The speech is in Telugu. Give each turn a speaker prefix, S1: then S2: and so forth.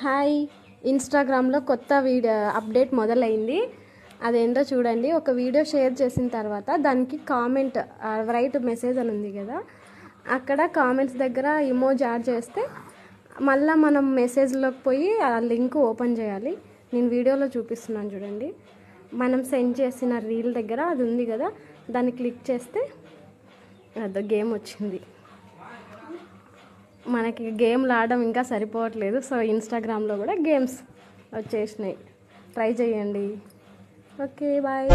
S1: హాయ్, ఇన్స్టాగ్రామ్లో కొత్త వీడియో అప్డేట్ మొదలైంది. అదేంటో చూడండి. ఒక వీడియో షేర్ చేసిన తర్వాత దానికి కామెంట్ రైట్ మెసేజ్ అని ఉంది కదా, అక్కడ కామెంట్స్ దగ్గర ఇమోజీ యాడ్ చేస్తే మళ్ళీ మనం మెసేజ్లోకి పోయి ఆ లింక్ ఓపెన్ చేయాలి. నేను వీడియోలో చూపిస్తున్నాను చూడండి. మనం సెండ్ చేసిన రీల్ దగ్గర అది ఉంది కదా, దాన్ని క్లిక్ చేస్తే అది గేమ్ వచ్చింది. మనకి గేమ్లు ఆడడం ఇంకా సరిపోవట్లేదు. సో ఇన్స్టాగ్రామ్లో కూడా గేమ్స్ వచ్చేసినాయి. ట్రై చేయండి. Okay, bye.